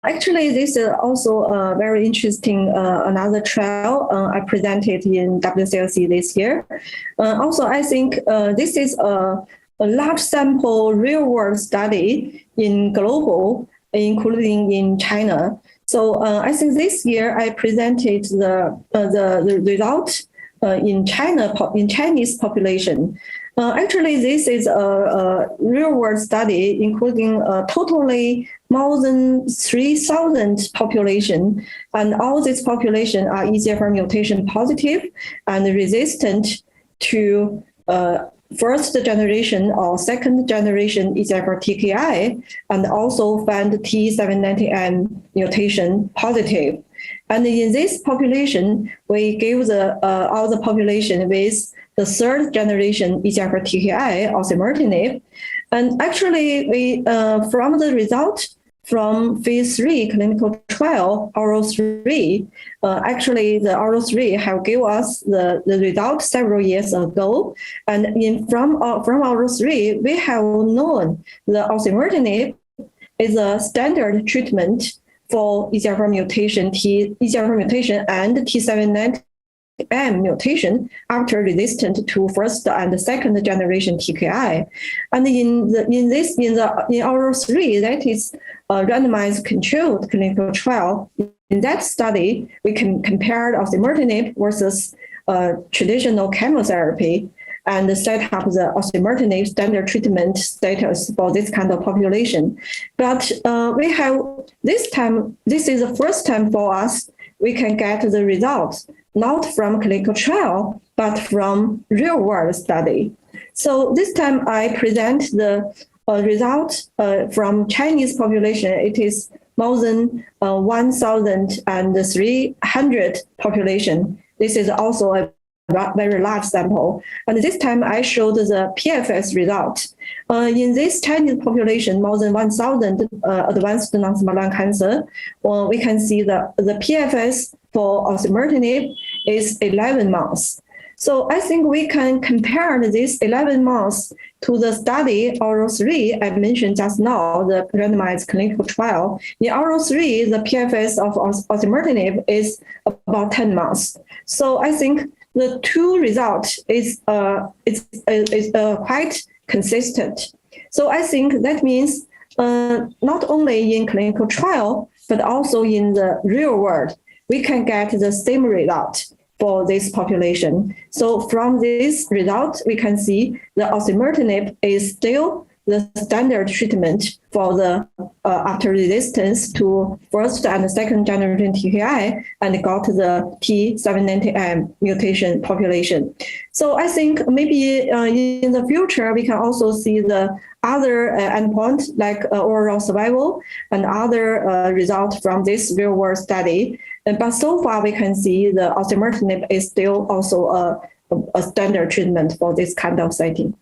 Actually, this is also a very interesting another trial I presented in WCLC this year. Also, I think this is a large sample real-world study in global, including in China. So I think this year I presented the result in Chinese population. Actually, this is a real-world study, including totally more than 3,000 population, and all this population are EGFR mutation positive and resistant to first generation or second generation EGFR TKI, and also found T790M mutation positive. And in this population, we gave all the population with the third generation EGFR TKI, Osimertinib. And actually, we from the result from Phase III clinical trial, ASTRIS, actually the ASTRIS have given us the result several years ago. And from ASTRIS, we have known the Osimertinib is a standard treatment for EGFR mutation and T790M mutation after resistant to first and second generation TKI. And in ASTRIS, that is a randomized controlled clinical trial. In that study, we can compare Osimertinib versus traditional chemotherapy and set up the Osimertinib standard treatment status for this kind of population. But we have this time, this is the first time for us, we can get the results, not from clinical trial, but from real world study. So this time I present the result from Chinese population. It is more than 1,300 population. This is also a very large sample. And this time I showed the PFS result. In this Chinese population, more than 1,000 advanced non-small cell lung cancer, we can see the PFS for Osimertinib is 11 months. So I think we can compare this 11 months to the study ASTRIS I mentioned just now, the randomized clinical trial. In ASTRIS, the PFS of Osimertinib is about 10 months. So I think the two results is quite consistent. So I think that means not only in clinical trial, but also in the real world, we can get the same result for this population. So from this result, we can see the Osimertinib is still the standard treatment for the after resistance to first and second generation TKI and got the T790M mutation population. So I think maybe in the future, we can also see the other endpoint like overall survival and other results from this real world study. But so far, we can see the Osimertinib is still also a standard treatment for this kind of setting.